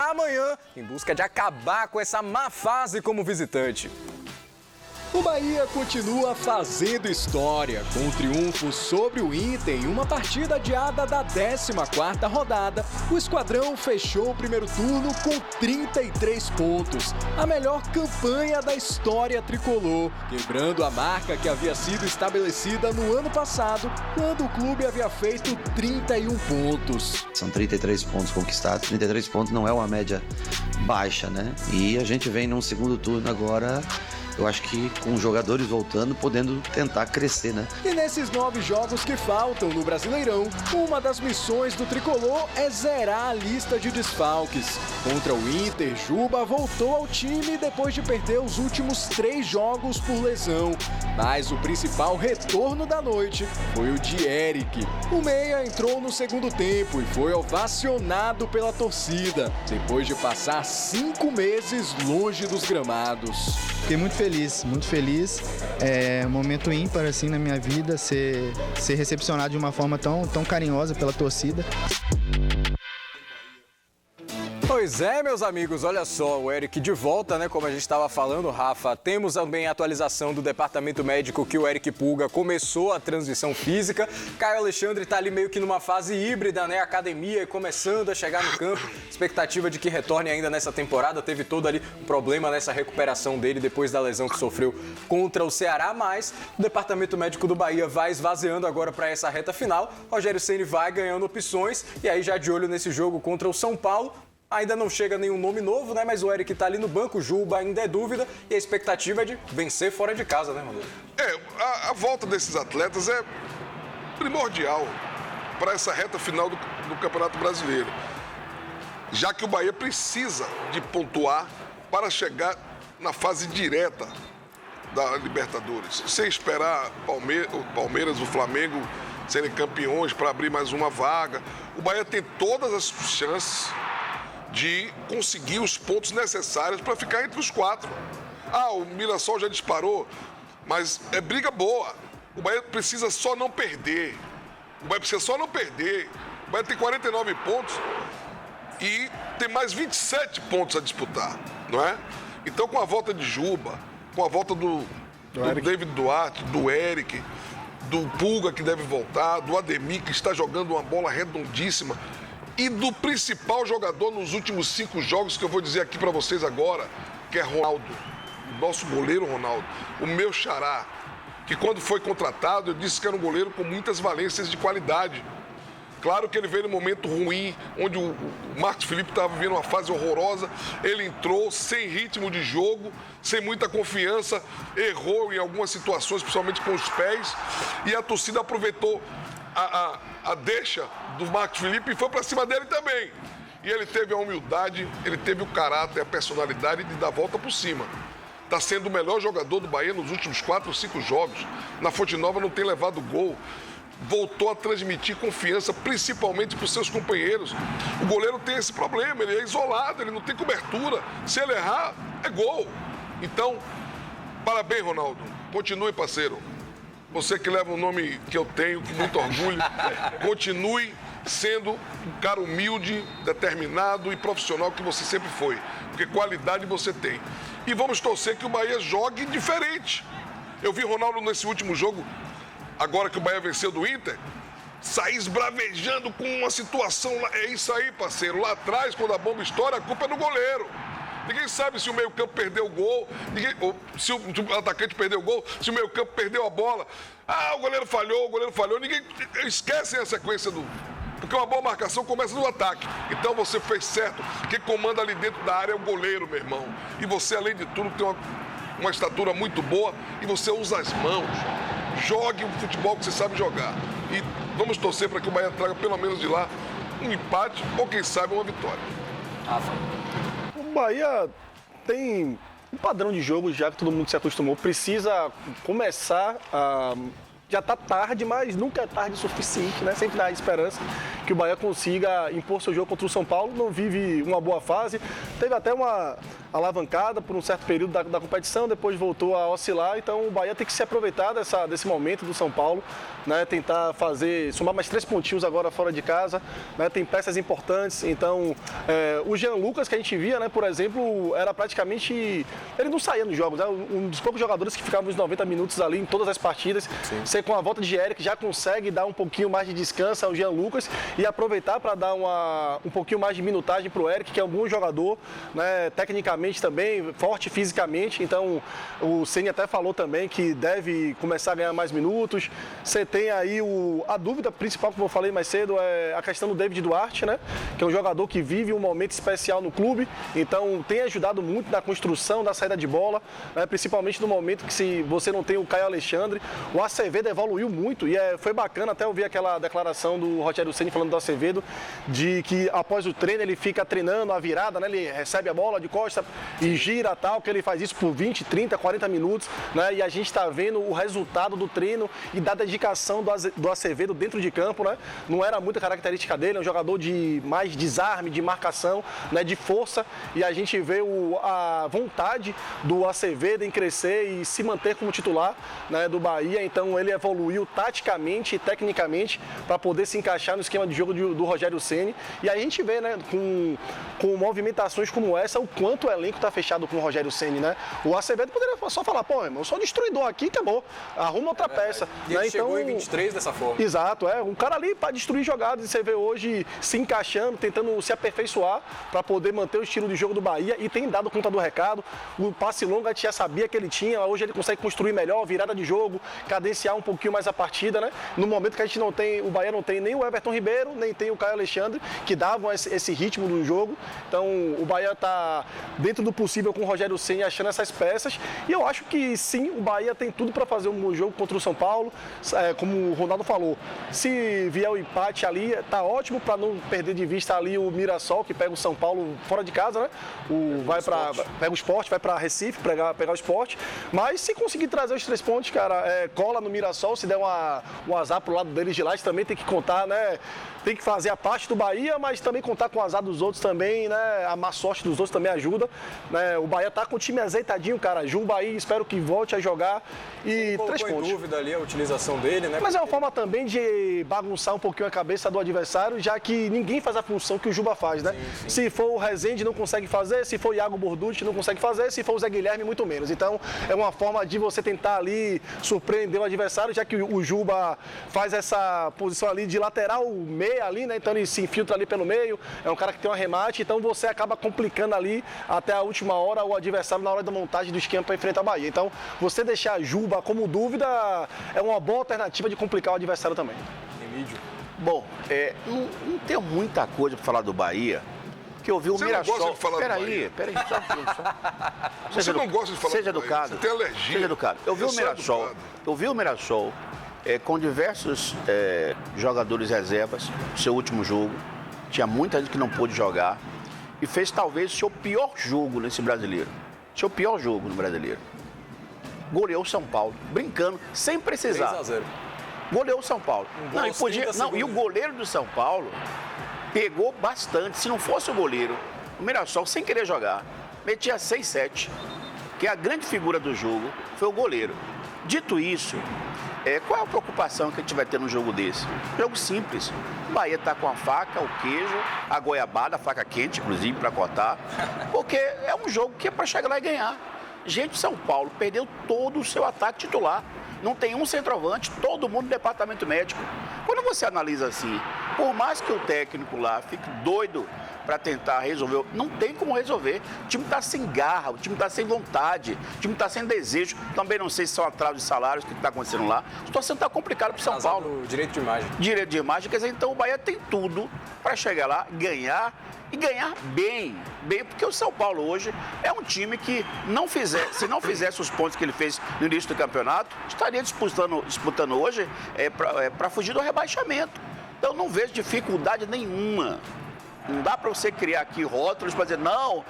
amanhã em busca de acabar com essa má fase como visitante. O Bahia continua fazendo história com o triunfo sobre o Inter em uma partida adiada da 14ª rodada. O esquadrão fechou o primeiro turno com 33 pontos, a melhor campanha da história tricolor, quebrando a marca que havia sido estabelecida no ano passado, quando o clube havia feito 31 pontos. São 33 pontos conquistados, 33 pontos não é uma média baixa, né? E a gente vem num segundo turno agora, eu acho que com os jogadores voltando, podendo tentar crescer, né? E nesses 9 jogos que faltam no Brasileirão, uma das missões do tricolor é zerar a lista de desfalques. Contra o Inter, Juba voltou ao time depois de perder os últimos 3 jogos por lesão. Mas o principal retorno da noite foi o de Eric. O meia entrou no segundo tempo e foi ovacionado pela torcida, depois de passar 5 meses longe dos gramados. Fiquei muito feliz. É um momento ímpar assim na minha vida, ser recepcionado de uma forma tão carinhosa pela torcida. Pois é, meus amigos, olha só, o Eric de volta, né? Como a gente estava falando, Rafa, temos também a atualização do departamento médico que o Eric Pulga começou a transição física. Caio Alexandre está ali meio que numa fase híbrida, né? Academia começando a chegar no campo. Expectativa de que retorne ainda nessa temporada. Teve todo ali um problema nessa recuperação dele depois da lesão que sofreu contra o Ceará, mas o departamento médico do Bahia vai esvaziando agora para essa reta final. Rogério Ceni vai ganhando opções e aí já de olho nesse jogo contra o São Paulo. Ainda não chega nenhum nome novo, né? Mas o Eric tá ali no banco, o Juba ainda é dúvida e a expectativa é de vencer fora de casa, né, Rodolfo? A volta desses atletas é primordial para essa reta final do Campeonato Brasileiro. Já que o Bahia precisa de pontuar para chegar na fase direta da Libertadores. Sem esperar o Palmeiras, o Flamengo serem campeões para abrir mais uma vaga. O Bahia tem todas as chances de conseguir os pontos necessários para ficar entre os 4. O Mirassol já disparou, mas é briga boa. O Bahia precisa só não perder. O Bahia tem 49 pontos e tem mais 27 pontos a disputar, não é? Então, com a volta de Juba, com a volta do David Duarte, do Eric, do Pulga, que deve voltar, do Ademir, que está jogando uma bola redondíssima, e do principal jogador nos últimos 5 jogos, que eu vou dizer aqui para vocês agora, que é Ronaldo, o nosso goleiro Ronaldo, o meu xará, que quando foi contratado, eu disse que era um goleiro com muitas valências de qualidade. Claro que ele veio num momento ruim, onde o Marcos Felipe estava vivendo uma fase horrorosa, ele entrou sem ritmo de jogo, sem muita confiança, errou em algumas situações, principalmente com os pés, e a torcida aproveitou a deixa do Marcos Felipe e foi para cima dele também. E ele teve a humildade, ele teve o caráter, a personalidade de dar a volta por cima. Está sendo o melhor jogador do Bahia nos últimos 4 ou 5 jogos. Na Fonte Nova não tem levado gol. Voltou a transmitir confiança, principalmente para os seus companheiros. O goleiro tem esse problema, ele é isolado, ele não tem cobertura. Se ele errar, é gol. Então, parabéns, Ronaldo. Continue, parceiro. Você que leva um nome que eu tenho com muito orgulho, continue sendo um cara humilde, determinado e profissional que você sempre foi. Porque qualidade você tem. E vamos torcer que o Bahia jogue diferente. Eu vi Ronaldo nesse último jogo, agora que o Bahia venceu do Inter, sair esbravejando com uma situação. É isso aí, parceiro. Lá atrás, quando a bomba estoura, a culpa é do goleiro. Ninguém sabe se o meio-campo perdeu o gol, ou se o atacante perdeu o gol, se o meio-campo perdeu a bola. O goleiro falhou. Ninguém esquece a sequência porque uma boa marcação começa no ataque. Então você fez certo. Quem comanda ali dentro da área é o goleiro, meu irmão. E você, além de tudo, tem uma estatura muito boa e você usa as mãos. Jogue o futebol que você sabe jogar. E vamos torcer para que o Bahia traga pelo menos de lá um empate ou, quem sabe, uma vitória. O Bahia tem um padrão de jogo, já que todo mundo se acostumou. Precisa começar a... Já está tarde, mas nunca é tarde o suficiente, né? Sempre dá esperança que o Bahia consiga impor seu jogo contra o São Paulo. Não vive uma boa fase, teve até uma alavancada por um certo período da competição, depois voltou a oscilar, então o Bahia tem que se aproveitar desse momento do São Paulo, né, tentar somar mais 3 pontinhos agora fora de casa, né, tem peças importantes, então o Jean Lucas que a gente via, né, por exemplo, era praticamente, ele não saía nos jogos, né, um dos poucos jogadores que ficavam nos 90 minutos ali em todas as partidas. Você com a volta de Eric já consegue dar um pouquinho mais de descanso ao Jean Lucas e aproveitar para dar um pouquinho mais de minutagem para o Eric, que é um bom jogador, né, tecnicamente também, forte fisicamente, então o Ceni até falou também que deve começar a ganhar mais minutos. Você tem aí a dúvida principal, como eu falei mais cedo, é a questão do David Duarte, né, que é um jogador que vive um momento especial no clube, então tem ajudado muito na construção da saída de bola, né, principalmente no momento que se você não tem o Caio Alexandre. O Acevedo evoluiu muito e foi bacana até ouvir aquela declaração do Rogério Ceni falando do Acevedo, de que após o treino ele fica treinando a virada, né, ele recebe a bola de costa e gira tal, que ele faz isso por 20, 30, 40 minutos, né? E a gente está vendo o resultado do treino e da dedicação do Acevedo dentro de campo, né? Não era muita característica dele, é um jogador de mais desarme, de marcação, né? De força, e a gente vê a vontade do Acevedo em crescer e se manter como titular, né, do Bahia. Então ele evoluiu taticamente e tecnicamente para poder se encaixar no esquema de jogo do Rogério Ceni, e a gente vê, né, com movimentações como essa, o quanto o elenco está fechado com o Rogério Ceni, né? O Acevedo poderia só falar, pô, irmão, eu sou destruidor aqui, acabou, arruma outra peça. E ele chegou em 23 dessa forma. Exato, um cara ali para destruir jogadas, e você vê hoje se encaixando, tentando se aperfeiçoar para poder manter o estilo de jogo do Bahia, e tem dado conta do recado. O passe longo a gente já sabia que ele tinha, hoje ele consegue construir melhor, virada de jogo, cadenciar um pouquinho mais a partida, né? No momento que a gente não tem, o Bahia não tem nem o Everton Ribeiro, nem tem o Caio Alexandre, que davam esse ritmo do jogo. Então o Bahia está dentro do possível com o Rogério Ceni achando essas peças, e eu acho que sim, o Bahia tem tudo para fazer um bom jogo contra o São Paulo, como o Ronaldo falou, se vier o empate ali, tá ótimo, para não perder de vista ali o Mirassol, que pega o São Paulo fora de casa, né, pega o Sport, vai para Recife, pegar o Sport, mas se conseguir trazer os 3 pontos, cara, cola no Mirassol, se der um azar pro lado deles de lá, também tem que contar, né, tem que fazer a parte do Bahia, mas também contar com o azar dos outros também, né, a má sorte dos outros também ajuda, né, o Bahia tá com o time azeitadinho, cara, Juba aí, espero que volte a jogar, e 3 pontos. Em dúvida ali a utilização dele, né? Mas é uma forma também de bagunçar um pouquinho a cabeça do adversário, já que ninguém faz a função que o Juba faz, né? Sim. Se for o Rezende, não consegue fazer, se for o Iago Borducci, não consegue fazer, se for o Zé Guilherme, muito menos. Então, é uma forma de você tentar ali surpreender o adversário, já que o Juba faz essa posição ali de lateral meia ali, né? Então ele se infiltra ali pelo meio, é um cara que tem um arremate, então você acaba complicando ali até a última hora o adversário na hora da montagem do esquema para enfrentar a Bahia. Então, você deixar Juba como dúvida é uma boa alternativa de complicar o adversário também. Emílio. Bom, não tenho muita coisa para falar do Bahia, que eu vi o Mirassol. Não gosta de falar do Bahia? Peraí, só um pouquinho, só. Você não gosta de falar Seja do Bahia, educado. você tem alergia. Seja educado. Eu vi o Mirassol com diversos jogadores reservas no seu último jogo. Tinha muita gente que não pôde jogar e fez talvez o seu pior jogo nesse brasileiro. Seu pior jogo no brasileiro. Goleou o São Paulo, brincando, sem precisar. 3-0. Goleou o São Paulo. E o goleiro do São Paulo pegou bastante. Se não fosse o goleiro, o Mirassol, sem querer jogar, metia 6-7. Que a grande figura do jogo foi o goleiro. Dito isso, qual é a preocupação que a gente vai ter num jogo desse? Jogo simples. O Bahia está com a faca, o queijo, a goiabada, a faca quente, inclusive, para cortar. Porque é um jogo que é para chegar lá e ganhar. Gente, São Paulo perdeu todo o seu ataque titular. Não tem um centroavante, todo mundo no departamento médico. Quando você analisa assim, por mais que o técnico lá fique doido para tentar resolver, não tem como resolver. O time está sem garra, o time está sem vontade, o time está sem desejo. Também não sei se são atrasos de salários, o que está acontecendo lá. A situação está complicada para o São Paulo. Direito de imagem. Direito de imagem, quer dizer, então o Bahia tem tudo para chegar lá, ganhar e ganhar bem, porque o São Paulo hoje é um time que se não fizesse os pontos que ele fez no início do campeonato, estaria disputando hoje para fugir do rebaixamento. Então não vejo dificuldade nenhuma Não dá para você criar aqui rótulos para dizer, não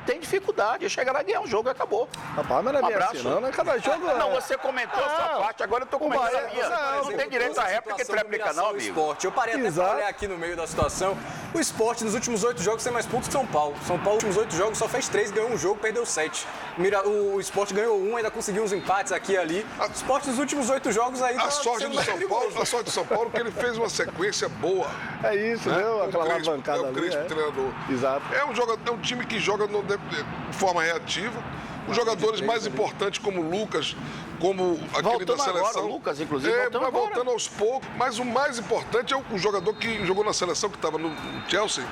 tem dificuldade. Chega lá e ganhar um jogo e acabou. Rapaz, mas não é bem assim, não, né? Cada jogo... Não, você comentou a sua parte, agora eu estou comentando a minha. Não tem direito a réplica e tréplica, não, amigo. Sport. Eu parei até para olhar aqui no meio da situação. O Sport, nos últimos 8 jogos, tem mais pontos que São Paulo. São Paulo, nos últimos 8 jogos, só fez 3, ganhou um jogo, perdeu 7. O Sport ganhou 1, ainda conseguiu uns empates aqui e ali. O Sport, nos últimos 8 jogos, aí... A sorte do São Paulo é que ele fez uma sequência boa. É isso, né? Aquela alavancada ali. É o Crespo, treinador. Exato. É um time que joga de forma reativa. Os jogadores mais importantes, como o Lucas, como aquele voltando da seleção. Agora, o Lucas, inclusive, voltando aos poucos. Mas o mais importante é o jogador que jogou na seleção, que estava no Chelsea.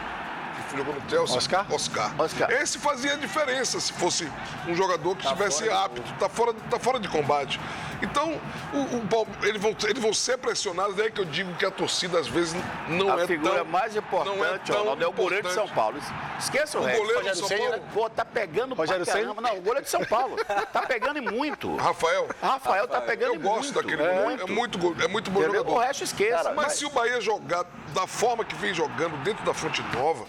Que jogou no Chelsea. Oscar. Esse fazia a diferença se fosse um jogador que estivesse apto. Tá fora de combate. Então, eles vão ser pressionados. É que eu digo que a torcida, às vezes, não é tão... A figura mais importante, Ronaldo, é o goleiro de São Paulo. Esqueça o resto. O goleiro de São Paulo? Pô, tá pegando pra caramba. Não, o goleiro de São Paulo. Tá pegando e muito. Rafael tá pegando e muito. Eu gosto daquele goleiro. É muito bom jogador. O resto esqueça. Mas se o Bahia jogar da forma que vem jogando dentro da Fonte Nova...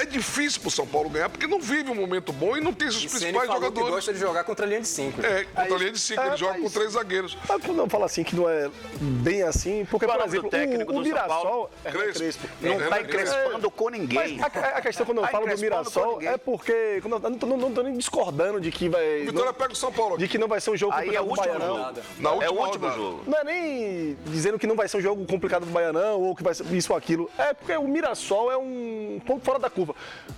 É difícil pro São Paulo ganhar, porque não vive um momento bom e não tem seus principais jogadores. Ele gosta de jogar contra a linha de 5. Contra a linha de 5, ele joga com 3 zagueiros. Mas não fala assim que não é bem assim, porque, por exemplo, o técnico do Mirassol é Crespo. Não tá encrespando com ninguém. Mas a questão quando eu falo do Mirassol é porque, não tô nem discordando de que vai... O Vitória pega o São Paulo aqui. De que não vai ser um jogo complicado do Baianão. É o último jogo. Não é nem dizendo que não vai ser um jogo complicado do Baianão ou que vai ser isso ou aquilo. É porque o Mirassol é um ponto fora da curva.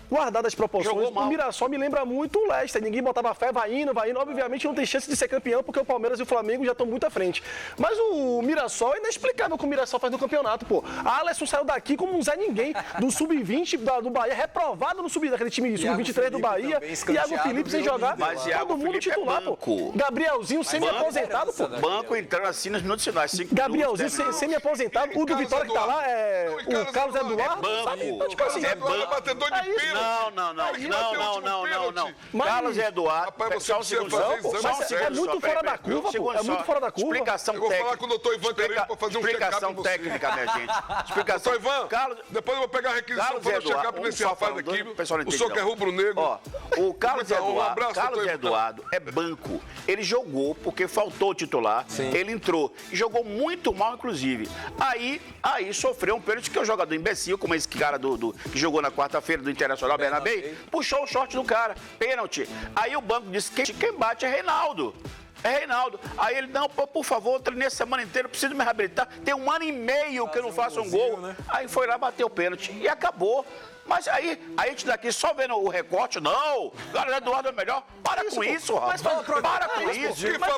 Guardado as proporções, o Mirassol me lembra muito o Leicester. Ninguém botava fé, vai indo. Obviamente não tem chance de ser campeão, porque o Palmeiras e o Flamengo já estão muito à frente. Mas o Mirassol é inexplicável o que o Mirassol faz no campeonato, pô. A Alisson saiu daqui como um Zé Ninguém, do Sub-20 do Bahia, reprovado no daquele time Sub-23 do Bahia. Iago Felipe sem jogar, todo mundo titular, pô. Gabrielzinho semi-aposentado, pô. Banco entrando assim nos minutos finais. Gabrielzinho semi-aposentado. O do Vitória que tá lá é o Carlos Eduardo. É batedor de pênalti. Não. Carlos Eduardo. Rapaz, você precisa fazer exame. É muito fora da curva, pô. É muito fora da curva. Explicação técnica. Eu vou falar com o doutor Ivan Carinho para fazer um check-up. Explicação técnica, minha gente. Explicação. Doutor Ivan, depois eu vou pegar a requisição para fazer um check-up nesse rapaz aqui. O senhor que é rubro-negro. O Carlos Eduardo é banco. Ele jogou porque faltou o titular. Ele entrou e jogou muito mal, inclusive. Aí sofreu um pênalti, que é um jogador imbecil, como esse cara que jogou na quarta-feira do Internacional Bernabéu, puxou o short do cara, pênalti. Aí o banco disse que quem bate é Reinaldo. Aí ele, não, por favor, eu treinei a semana inteira, preciso me reabilitar. Tem 1 ano e meio que eu não faço um gol. Né? Aí foi lá, bateu o pênalti e acabou. Mas aí a gente daqui só vendo o recorte, não, Carlos Eduardo é melhor. Para com isso, rapaz. Para com isso. Quem falou